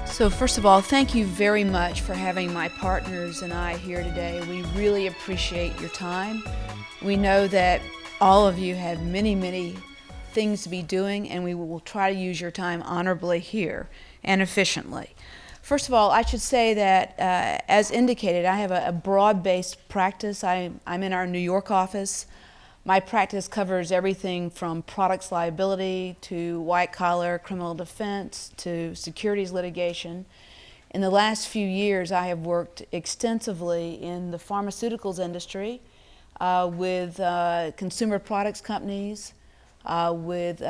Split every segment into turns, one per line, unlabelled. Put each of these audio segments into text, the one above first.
So first of all, thank you very much for having my partners and I here today. We really appreciate your time. We know that all of you have many things to be doing, and we will try to use your time honorably here and efficiently. First of all, I should say that as indicated, I have a broad-based practice. I'm in our New York office. My practice covers everything from products liability to white-collar criminal defense to securities litigation. In the last few years, I have worked extensively in the pharmaceuticals industry with consumer products companies, with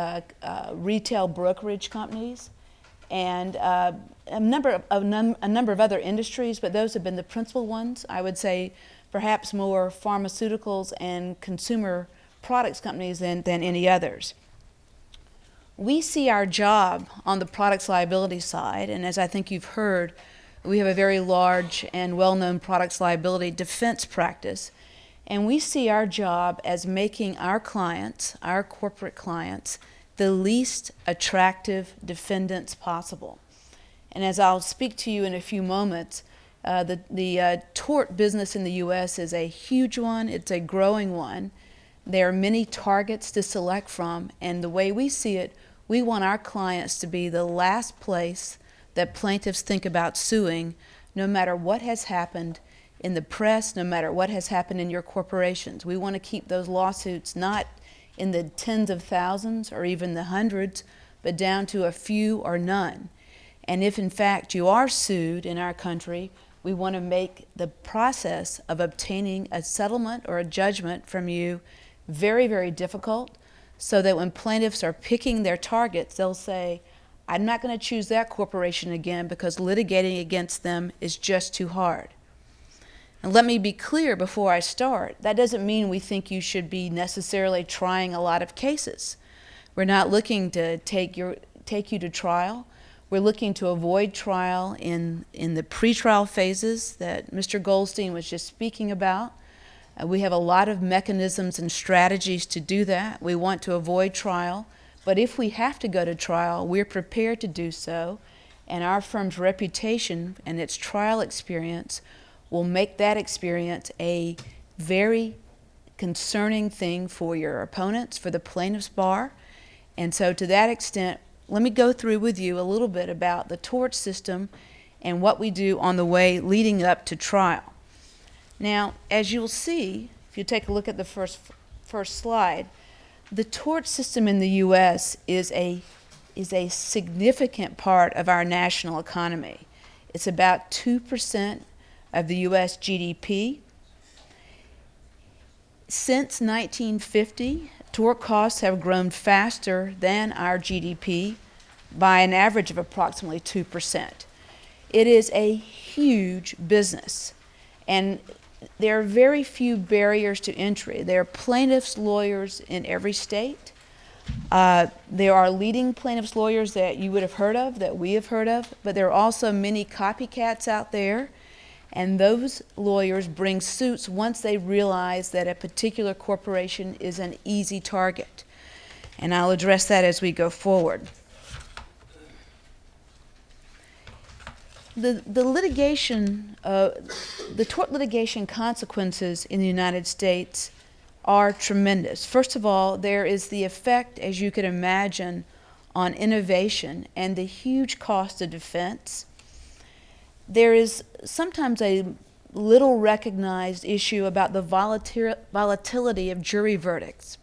retail brokerage companies, and a number of other industries, but those have been the principal ones. I would say perhaps more pharmaceuticals and consumer products companies than any others. We see our job on the products liability side, and as I think you've heard, we have a very large and well-known products liability defense practice, and we see our job as making our clients, our corporate clients, the least attractive defendants possible. And as I'll speak to you in a few moments, the tort business in the U.S. is a huge one. It's a growing one. There are many targets to select from, and the way we see it, we want our clients to be the last place that plaintiffs think about suing, no matter what has happened in the press, no matter what has happened in your corporations. We want to keep those lawsuits not in the tens of thousands or even the hundreds, but down to a few or none. And if in fact you are sued in our country, we want to make the process of obtaining a settlement or a judgment from you very difficult, so that when plaintiffs are picking their targets, they'll say, I'm not going to choose that corporation again because litigating against them is just too hard. And let me be clear before I start, that doesn't mean we think you should be necessarily trying a lot of cases. We're not looking to take you to trial. We're looking to avoid trial in the pretrial phases that Mr. Goldstein was just speaking about. We have a lot of mechanisms and strategies to do that. We want to avoid trial, but if we have to go to trial, we're prepared to do so, and our firm's reputation and its trial experience will make that experience a very concerning thing for your opponents, for the plaintiff's bar. And so to that extent, let me go through with you a little bit about the tort system and what we do on the way leading up to trial. Now, as you'll see, if you take a look at the first slide, the tort system in the U.S. is a significant part of our national economy. It's about 2% of the U.S. GDP. Since 1950, tort costs have grown faster than our GDP by an average of approximately 2%. It is a huge business, and there are very few barriers to entry. There are plaintiffs' lawyers in every state. There are leading plaintiffs' lawyers that you would have heard of, that we have heard of, but there are also many copycats out there, and those lawyers bring suits once they realize that a particular corporation is an easy target. And I'll address that as we go forward. The tort litigation consequences in the United States are tremendous. First of all, there is the effect, as you can imagine, on innovation and the huge cost of defense. There is sometimes a little recognized issue about the volatility of jury verdicts.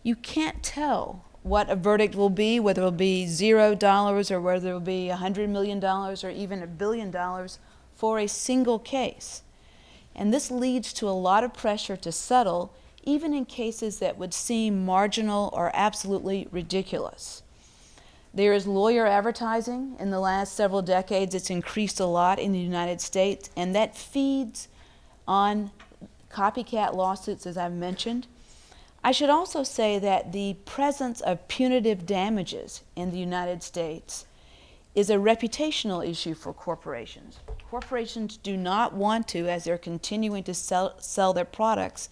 You can't tell what a verdict will be, whether it will be $0 or whether it will be $100 million or even $1 billion for a single case. And this leads to a lot of pressure to settle, even in cases that would seem marginal or absolutely ridiculous. There is lawyer advertising. In the last several decades, it's increased a lot in the United States, and that feeds on copycat lawsuits, as I've mentioned. I should also say that the presence of punitive damages in the United States is a reputational issue for corporations. Corporations do not want to, as they're continuing to sell their products,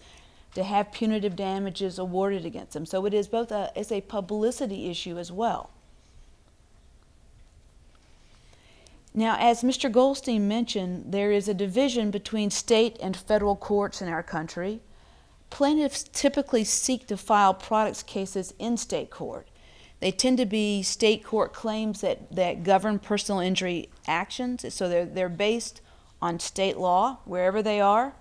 to have punitive damages awarded against them. So it is both it's a publicity issue as well. Now, as Mr. Goldstein mentioned, there is a division between state and federal courts in our country. Plaintiffs typically seek to file products cases in state court. They tend to be state court claims that govern personal injury actions, so they're based on state law, wherever they are.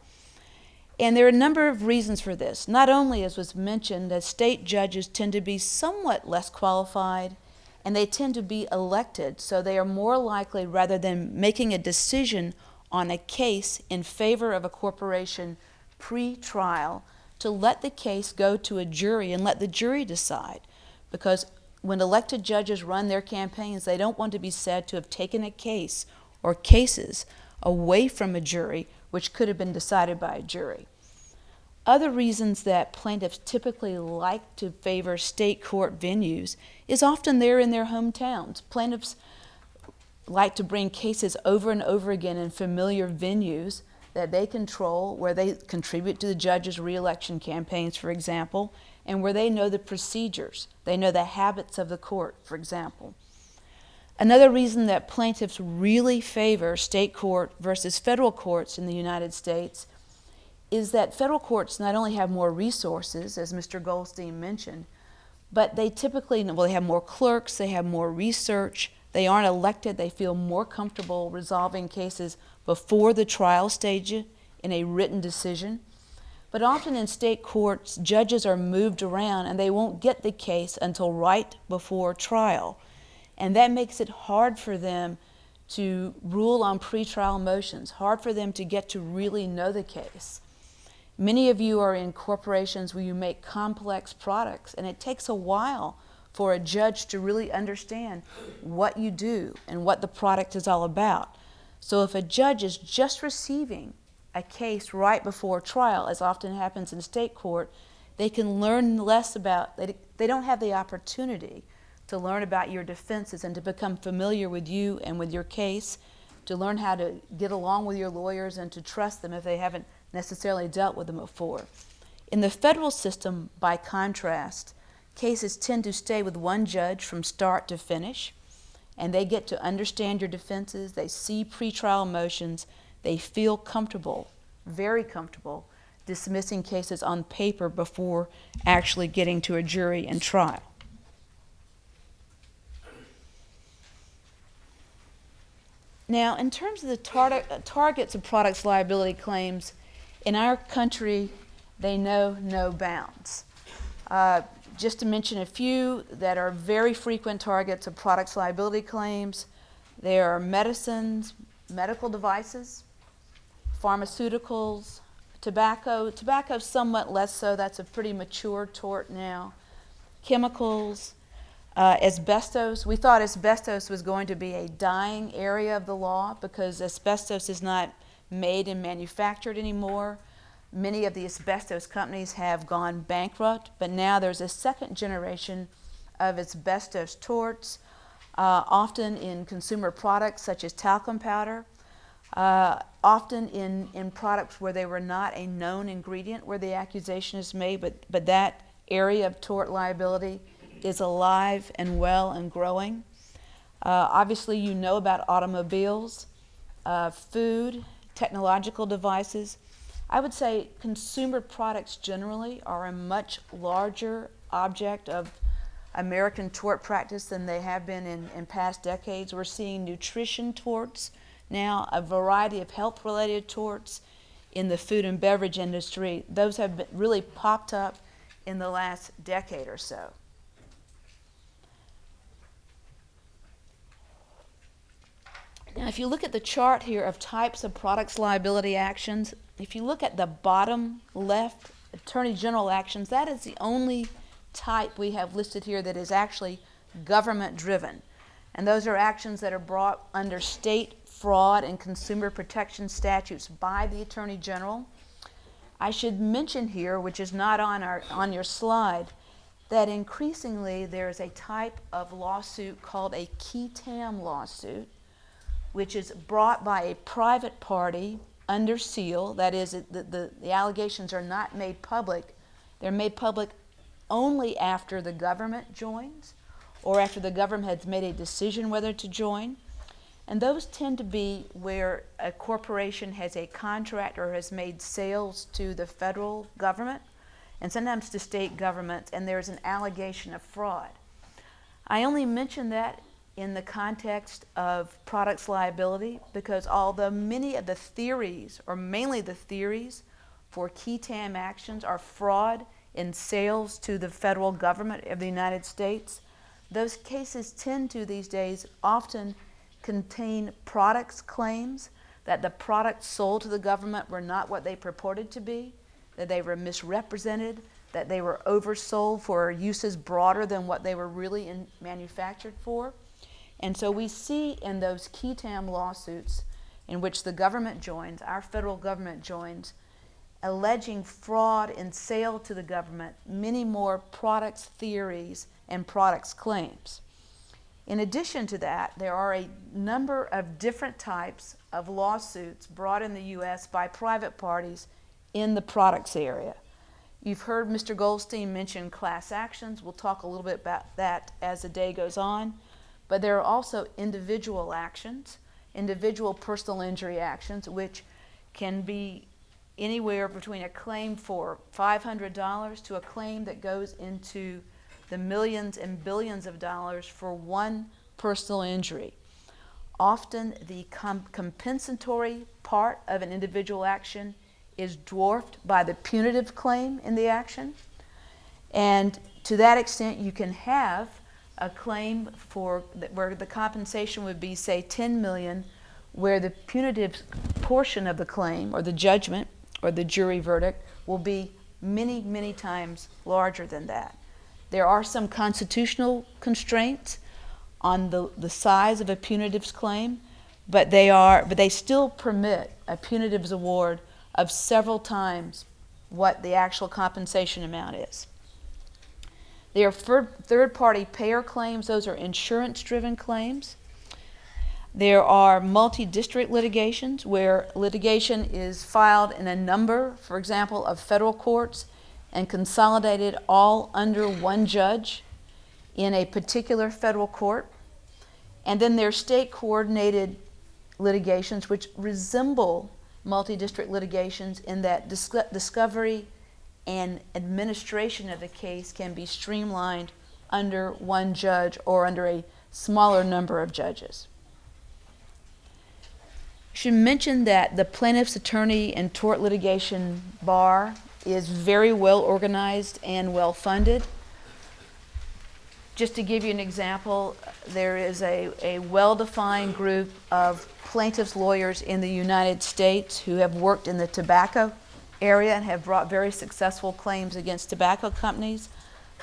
And there are a number of reasons for this. Not only, as was mentioned, that state judges tend to be somewhat less qualified, and they tend to be elected, so they are more likely, rather than making a decision on a case in favor of a corporation pre-trial, to let the case go to a jury and let the jury decide. Because when elected judges run their campaigns, they don't want to be said to have taken a case or cases away from a jury, which could have been decided by a jury. Other reasons that plaintiffs typically like to favor state court venues is often they're in their hometowns. Plaintiffs like to bring cases over and over again in familiar venues that they control, where they contribute to the judges' re-election campaigns, for example, and where they know the procedures. They know the habits of the court, for example. Another reason that plaintiffs really favor state court versus federal courts in the United States is that federal courts not only have more resources, as Mr. Goldstein mentioned, but they typically, they have more clerks, they have more research, they aren't elected, they feel more comfortable resolving cases before the trial stage in a written decision. But often in state courts, judges are moved around and they won't get the case until right before trial. And that makes it hard for them to rule on pretrial motions, hard for them to get to really know the case. Many of you are in corporations where you make complex products, and it takes a while for a judge to really understand what you do and what the product is all about. So if a judge is just receiving a case right before trial, as often happens in state court, they can learn less about, they don't have the opportunity to learn about your defenses and to become familiar with you and with your case, to learn how to get along with your lawyers and to trust them if they haven't necessarily dealt with them before. In the federal system, by contrast, cases tend to stay with one judge from start to finish, and they get to understand your defenses, they see pretrial motions, they feel comfortable, very comfortable, dismissing cases on paper before actually getting to a jury and trial. Now, in terms of the targets of products liability claims, in our country, they know no bounds. Just to mention a few that are very frequent targets of products liability claims, there are medicines, medical devices, pharmaceuticals, tobacco. Tobacco somewhat less so, that's a pretty mature tort now. Chemicals, asbestos. We thought asbestos was going to be a dying area of the law because asbestos is not made and manufactured anymore. Many of the asbestos companies have gone bankrupt, but now there's a second generation of asbestos torts, often in consumer products such as talcum powder, often in products where they were not a known ingredient where the accusation is made, but that area of tort liability is alive and well and growing. Obviously, you know about automobiles, food, technological devices. I would say consumer products generally are a much larger object of American tort practice than they have been in past decades. We're seeing nutrition torts now, a variety of health-related torts in the food and beverage industry. Those have really popped up in the last decade or so. Now, if you look at the chart here of types of products liability actions, if you look at the bottom left, Attorney General actions, that is the only type we have listed here that is actually government-driven. And those are actions that are brought under state fraud and consumer protection statutes by the Attorney General. I should mention here, which is not on your slide, that increasingly there is a type of lawsuit called a qui tam lawsuit, which is brought by a private party under seal. That is, the allegations are not made public. They're made public only after the government joins or after the government has made a decision whether to join. And those tend to be where a corporation has a contract or has made sales to the federal government and sometimes to state governments, and there's an allegation of fraud. I only mention that in the context of products liability because although many of the theories, or mainly the theories, for qui tam actions are fraud in sales to the federal government of the United States, those cases tend to these days often contain products claims that the products sold to the government were not what they purported to be, that they were misrepresented, that they were oversold for uses broader than what they were really manufactured for. And so we see in those qui tam lawsuits in which the government joins, our federal government joins, alleging fraud in sale to the government, many more products theories and products claims. In addition to that, there are a number of different types of lawsuits brought in the U.S. by private parties in the products area. You've heard Mr. Goldstein mention class actions. We'll talk a little bit about that as the day goes on. But there are also individual actions, individual personal injury actions, which can be anywhere between a claim for $500 to a claim that goes into the millions and billions of dollars for one personal injury. Often the compensatory part of an individual action is dwarfed by the punitive claim in the action. And to that extent, you can have a claim for where the compensation would be, say, $10 million, where the punitive portion of the claim or the judgment or the jury verdict will be many, many times larger than that. There are some constitutional constraints on the size of a punitives claim, but they still permit a punitives award of several times what the actual compensation amount is. There are third-party payer claims. Those are insurance-driven claims. There are multi-district litigations where litigation is filed in a number, for example, of federal courts and consolidated all under one judge in a particular federal court. And then there are state-coordinated litigations which resemble multi-district litigations in that discovery and administration of the case can be streamlined under one judge or under a smaller number of judges. I should mention that the plaintiff's attorney and tort litigation bar is very well organized and well funded. Just to give you an example, there is a well-defined group of plaintiffs' lawyers in the United States who have worked in the tobacco area and have brought very successful claims against tobacco companies.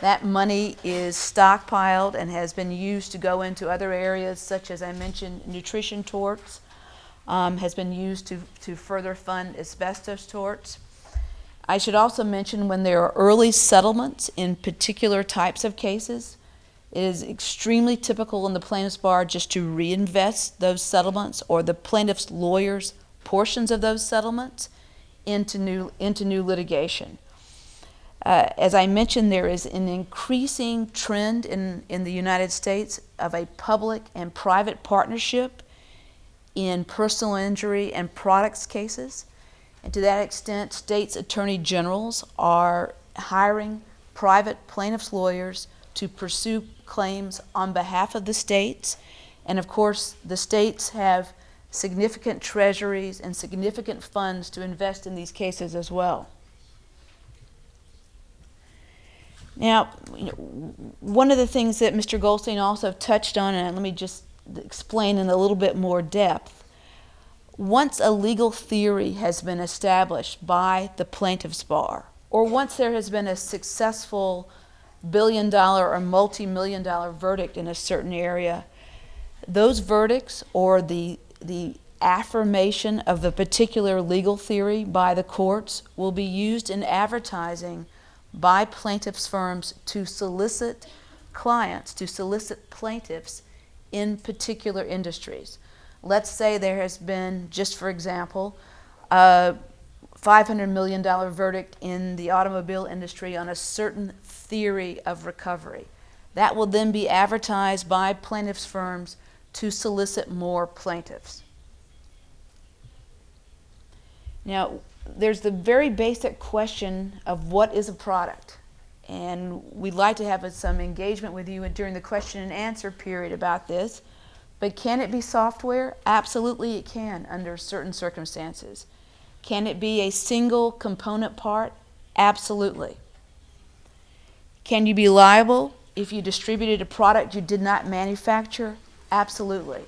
That money is stockpiled and has been used to go into other areas such as I mentioned nutrition torts, has been used to further fund asbestos torts. I should also mention when there are early settlements in particular types of cases, it is extremely typical in the plaintiff's bar just to reinvest those settlements or the plaintiff's lawyers' portions of those settlements into new litigation. As I mentioned, there is an increasing trend in the United States of a public and private partnership in personal injury and products cases. And to that extent, states' attorney generals are hiring private plaintiffs' lawyers to pursue claims on behalf of the states. And of course, the states have significant treasuries and significant funds to invest in these cases as well. Now, one of the things that Mr. Goldstein also touched on, and let me just explain in a little bit more depth, once a legal theory has been established by the plaintiff's bar, or once there has been a successful billion-dollar or multi-million-dollar verdict in a certain area, those verdicts or the affirmation of the particular legal theory by the courts will be used in advertising by plaintiffs' firms to solicit clients, to solicit plaintiffs in particular industries. Let's say there has been, just for example, a $500 million verdict in the automobile industry on a certain theory of recovery. That will then be advertised by plaintiffs' firms to solicit more plaintiffs. Now, there's the very basic question of what is a product. And we'd like to have some engagement with you during the question and answer period about this. But can it be software? Absolutely it can under certain circumstances. Can it be a single component part? Absolutely. Can you be liable if you distributed a product you did not manufacture? Absolutely.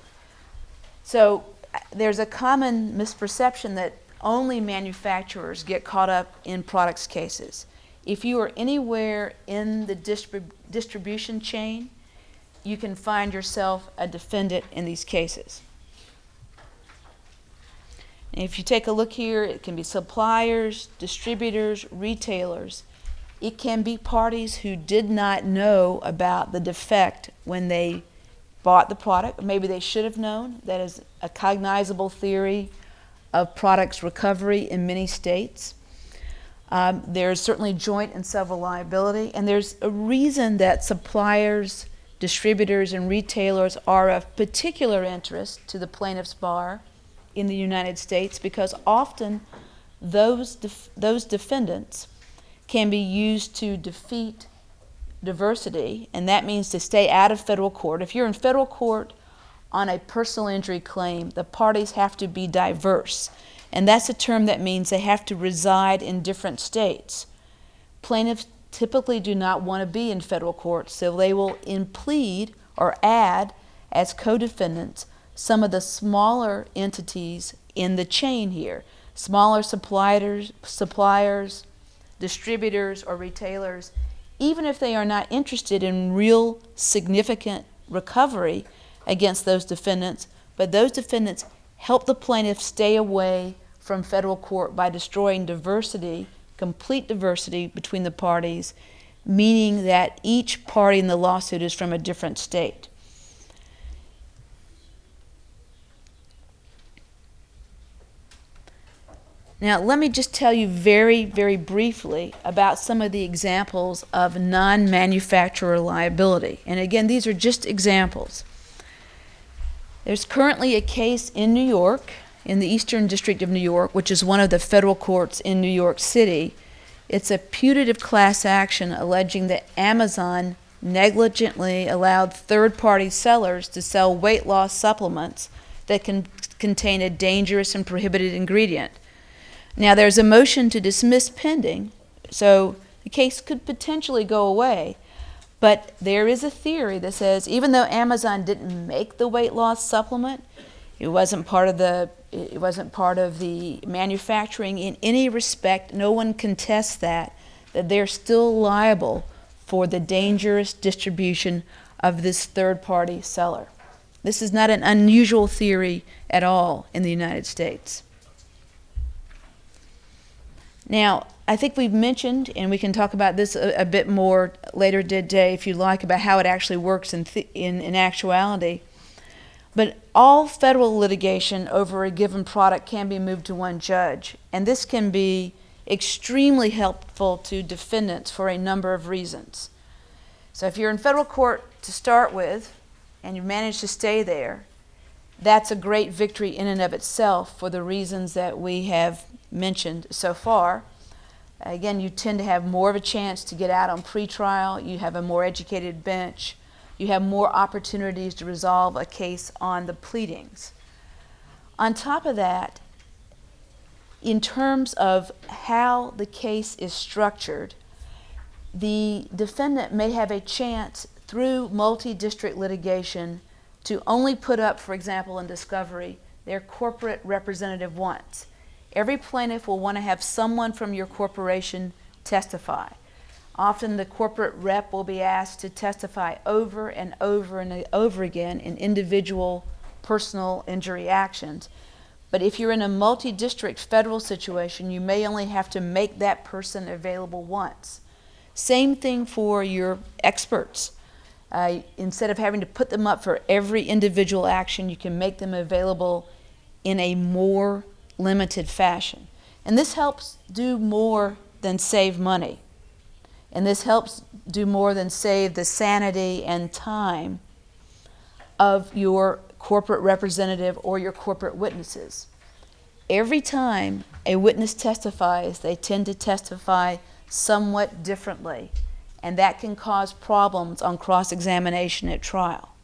So there's a common misperception that only manufacturers get caught up in products cases. If you are anywhere in the distribution chain, you can find yourself a defendant in these cases. And if you take a look here, it can be suppliers, distributors, retailers. It can be parties who did not know about the defect when they bought the product. Maybe they should have known. That is a cognizable theory of products recovery in many states. There's certainly joint and several liability, and there's a reason that suppliers, distributors, and retailers are of particular interest to the plaintiff's bar in the United States, because often those defendants can be used to defeat diversity, and that means to stay out of federal court. If you're in federal court on a personal injury claim, the parties have to be diverse. And that's a term that means they have to reside in different states. Plaintiffs typically do not want to be in federal court, so they will plead or add as co-defendants some of the smaller entities in the chain here. Smaller suppliers, distributors, or retailers, even if they are not interested in real significant recovery against those defendants, but those defendants help the plaintiff stay away from federal court by destroying diversity, complete diversity between the parties, meaning that each party in the lawsuit is from a different state. Now, let me just tell you very, very briefly about some of the examples of non-manufacturer liability. And again, these are just examples. There's currently a case in New York, in the Eastern District of New York, which is one of the federal courts in New York City. It's a putative class action alleging that Amazon negligently allowed third-party sellers to sell weight loss supplements that can contain a dangerous and prohibited ingredient. Now, there's a motion to dismiss pending, so the case could potentially go away. But there is a theory that says even though Amazon didn't make the weight loss supplement, it wasn't part of the manufacturing in any respect. No one contests that they're still liable for the dangerous distribution of this third-party seller. This is not an unusual theory at all in the United States. Now, I think we've mentioned, and we can talk about this a bit more later today if you like, about how it actually works in actuality. But all federal litigation over a given product can be moved to one judge, and this can be extremely helpful to defendants for a number of reasons. So if you're in federal court to start with, and you manage to stay there, that's a great victory in and of itself for the reasons that we have mentioned so far. Again, you tend to have more of a chance to get out on pretrial. You have a more educated bench. You have more opportunities to resolve a case on the pleadings. On top of that, in terms of how the case is structured, the defendant may have a chance through multi-district litigation to only put up, for example, in discovery, their corporate representative once. Every plaintiff will want to have someone from your corporation testify. Often the corporate rep will be asked to testify over and over and over again in individual personal injury actions. But if you're in a multi-district federal situation, you may only have to make that person available once. Same thing for your experts. Instead of having to put them up for every individual action, you can make them available in a more limited fashion. And this helps do more than save money. And this helps do more than save the sanity and time of your corporate representative or your corporate witnesses. Every time a witness testifies, they tend to testify somewhat differently, and that can cause problems on cross-examination at trial.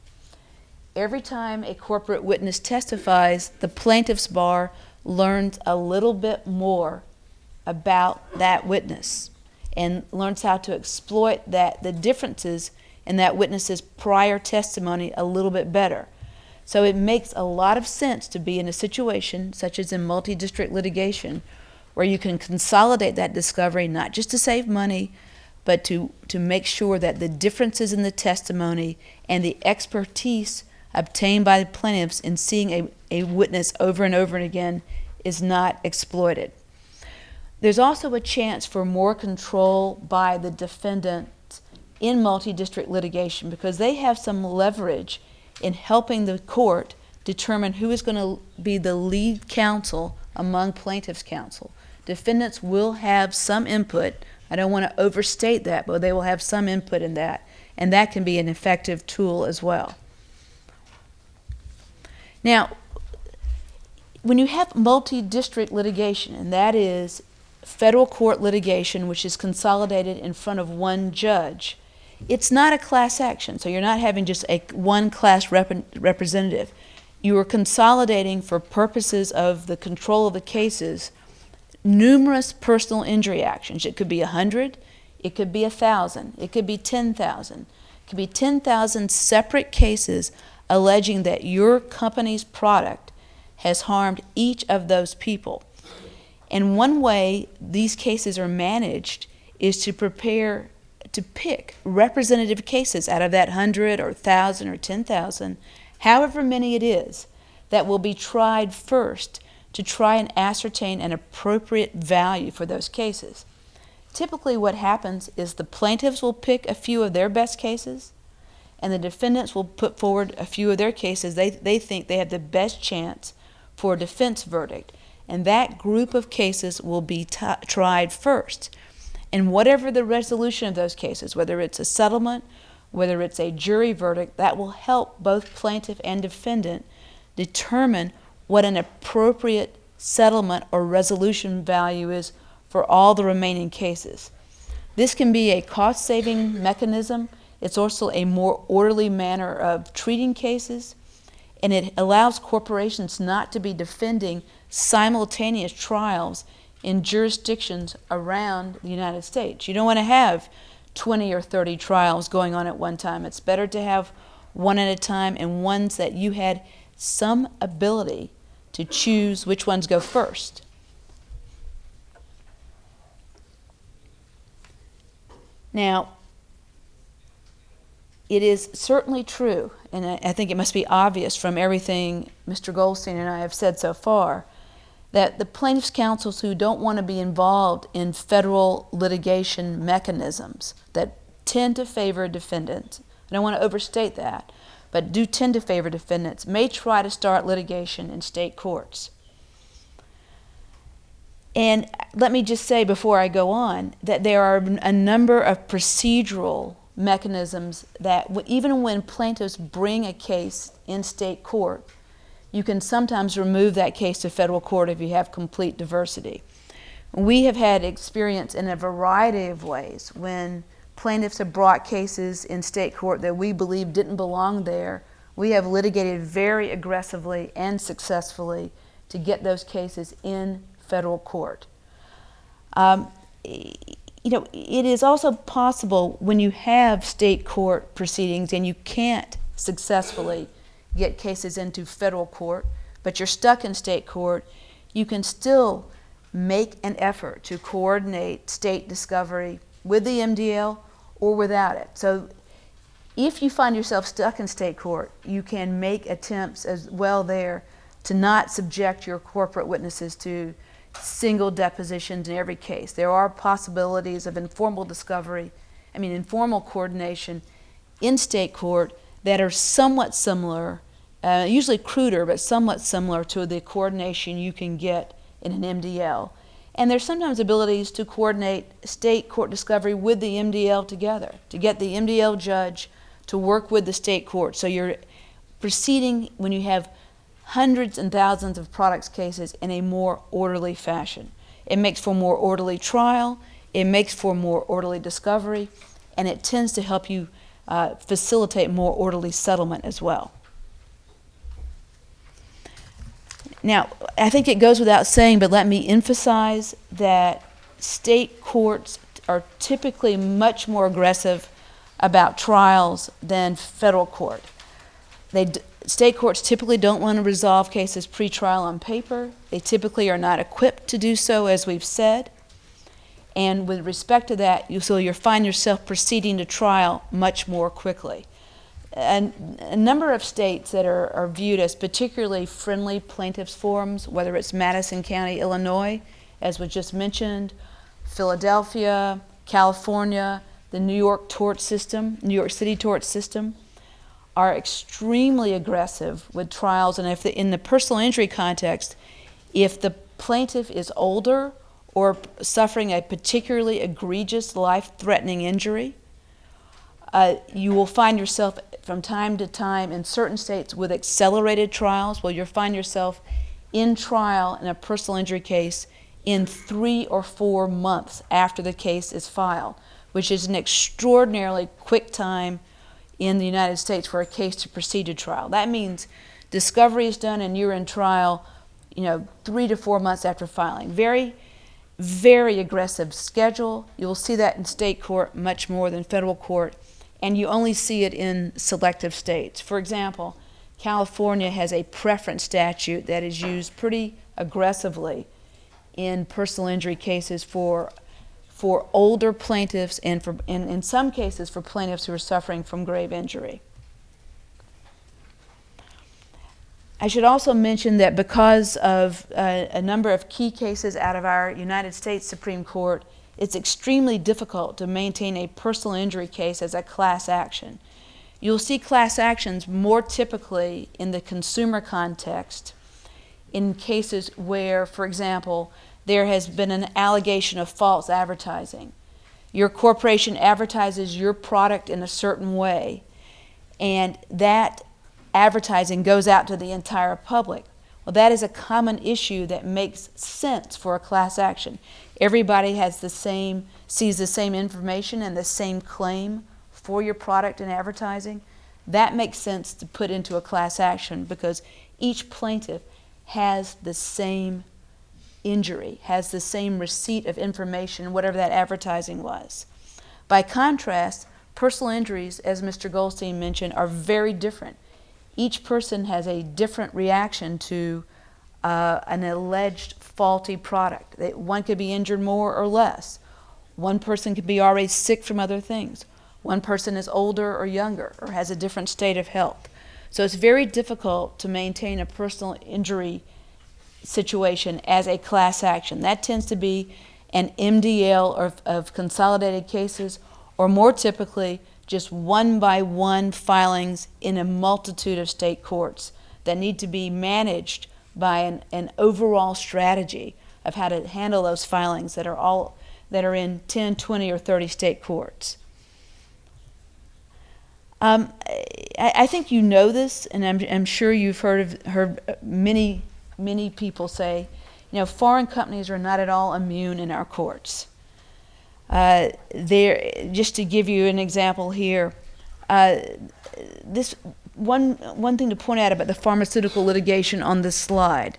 Every time a corporate witness testifies, the plaintiff's bar learns a little bit more about that witness and learns how to exploit the differences in that witness's prior testimony a little bit better. So it makes a lot of sense to be in a situation, such as in multi-district litigation, where you can consolidate that discovery, not just to save money, but to make sure that the differences in the testimony and the expertise obtained by the plaintiffs in seeing a witness over and over again is not exploited. There's also a chance for more control by the defendant in multi-district litigation because they have some leverage in helping the court determine who is going to be the lead counsel among plaintiffs' counsel. Defendants will have some input. I don't want to overstate that, but they will have some input in that, and that can be an effective tool as well. Now, when you have multi-district litigation, and that is federal court litigation which is consolidated in front of one judge, it's not a class action, so you're not having just a one class representative. You are consolidating for purposes of the control of the cases numerous personal injury actions. It could be 100, it could be 1,000, it could be 10,000. It could be 10,000 separate cases alleging that your company's product has harmed each of those people. And one way these cases are managed is to pick representative cases out of that 100 or 1,000 or 10,000, however many it is, that will be tried first to try and ascertain an appropriate value for those cases. Typically what happens is the plaintiffs will pick a few of their best cases, and the defendants will put forward a few of their cases they think they have the best chance for a defense verdict. And that group of cases will be tried first. And whatever the resolution of those cases, whether it's a settlement, whether it's a jury verdict, that will help both plaintiff and defendant determine what an appropriate settlement or resolution value is for all the remaining cases. This can be a cost-saving mechanism. It's also a more orderly manner of treating cases, and it allows corporations not to be defending simultaneous trials in jurisdictions around the United States. You don't want to have 20 or 30 trials going on at one time. It's better to have one at a time and ones that you had some ability to choose which ones go first. Now, it is certainly true, and I think it must be obvious from everything Mr. Goldstein and I have said so far, that the plaintiffs' counsels who don't want to be involved in federal litigation mechanisms that tend to favor defendants, I don't want to overstate that, but do tend to favor defendants, may try to start litigation in state courts. And let me just say before I go on that there are a number of procedural mechanisms that even when plaintiffs bring a case in state court, you can sometimes remove that case to federal court if you have complete diversity. We have had experience in a variety of ways when plaintiffs have brought cases in state court that we believe didn't belong there. We have litigated very aggressively and successfully to get those cases in federal court. It is also possible when you have state court proceedings and you can't successfully get cases into federal court, but you're stuck in state court, you can still make an effort to coordinate state discovery with the MDL or without it. So if you find yourself stuck in state court, you can make attempts as well there to not subject your corporate witnesses to single depositions in every case. There are possibilities of informal coordination in state court that are somewhat similar, usually cruder, but somewhat similar to the coordination you can get in an MDL. And there's sometimes abilities to coordinate state court discovery with the MDL together, to get the MDL judge to work with the state court. So you're proceeding, when you have hundreds and thousands of products cases, in a more orderly fashion. It makes for more orderly trial, it makes for more orderly discovery, and it tends to help you facilitate more orderly settlement as well. Now, I think it goes without saying, but let me emphasize that state courts are typically much more aggressive about trials than federal court. State courts typically don't want to resolve cases pre-trial on paper. They typically are not equipped to do so, as we've said. And with respect to that, you'll find yourself proceeding to trial much more quickly. And a number of states that are viewed as particularly friendly plaintiffs' forums, whether it's Madison County, Illinois, as was just mentioned, Philadelphia, California, the New York tort system, New York City tort system, are extremely aggressive with trials. And if in the personal injury context, if the plaintiff is older or suffering a particularly egregious life-threatening injury, you will find yourself from time to time in certain states with accelerated trials, where you'll find yourself in trial in a personal injury case in 3 or 4 months after the case is filed, which is an extraordinarily quick time in the United States for a case to proceed to trial. That means discovery is done and you're in trial, 3 to 4 months after filing. Very, very aggressive schedule. You'll see that in state court much more than federal court, and you only see it in selective states. For example, California has a preference statute that is used pretty aggressively in personal injury cases for older plaintiffs and in some cases for plaintiffs who are suffering from grave injury. I should also mention that because of a number of key cases out of our United States Supreme Court, it's extremely difficult to maintain a personal injury case as a class action. You'll see class actions more typically in the consumer context in cases where, for example, there has been an allegation of false advertising. Your corporation advertises your product in a certain way, and that advertising goes out to the entire public. Well, that is a common issue that makes sense for a class action. Everybody sees the same information and the same claim for your product and advertising. That makes sense to put into a class action because each plaintiff has the same injury, has the same receipt of information, whatever that advertising was. By contrast, personal injuries, as Mr. Goldstein mentioned, are very different. Each person has a different reaction to an alleged faulty product. One could be injured more or less. One person could be already sick from other things. One person is older or younger or has a different state of health. So it's very difficult to maintain a personal injury situation as a class action. That tends to be an MDL of consolidated cases, or more typically just one-by-one filings in a multitude of state courts that need to be managed by an overall strategy of how to handle those filings that are in 10, 20, or 30 state courts. I think you know this, and I'm sure you've heard many people say, foreign companies are not at all immune in our courts. Just to give you an example here, this one thing to point out about the pharmaceutical litigation on this slide,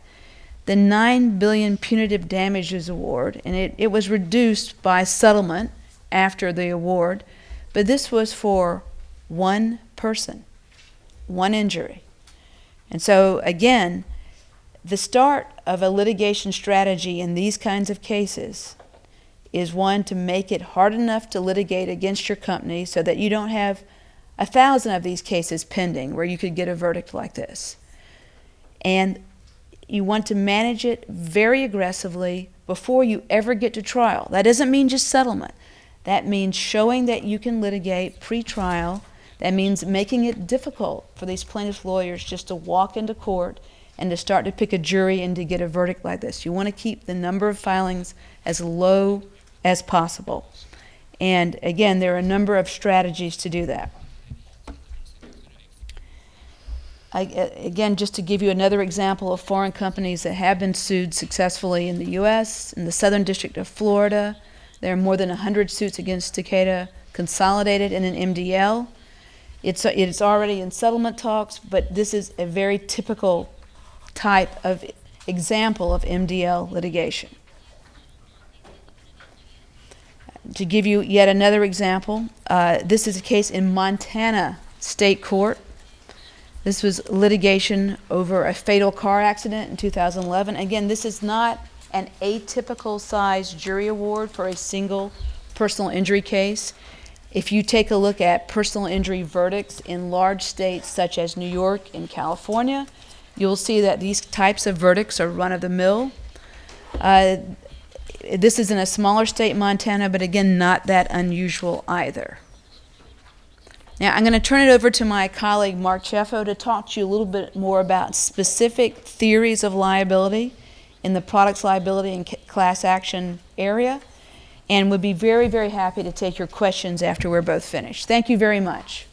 the $9 billion punitive damages award, and it was reduced by settlement after the award, but this was for one person, one injury. And so again, the start of a litigation strategy in these kinds of cases is one to make it hard enough to litigate against your company so that you don't have 1,000 of these cases pending where you could get a verdict like this. And you want to manage it very aggressively before you ever get to trial. That doesn't mean just settlement. That means showing that you can litigate pre-trial. That means making it difficult for these plaintiffs' lawyers just to walk into court and to start to pick a jury and to get a verdict like this. You want to keep the number of filings as low as possible. And again, there are a number of strategies to do that. Again, just to give you another example of foreign companies that have been sued successfully in the U.S., in the Southern District of Florida, there are more than 100 suits against Takeda consolidated in an MDL. It's already in settlement talks, but this is a very typical type of example of MDL litigation. To give you yet another example, this is a case in Montana State Court. This was litigation over a fatal car accident in 2011. Again, this is not an atypical size jury award for a single personal injury case. If you take a look at personal injury verdicts in large states such as New York and California, you'll see that these types of verdicts are run-of-the-mill. This is in a smaller state, Montana, but again, not that unusual either. Now, I'm going to turn it over to my colleague, Mark Cheffo, to talk to you a little bit more about specific theories of liability in the products liability and class action area, and would be very, very happy to take your questions after we're both finished. Thank you very much.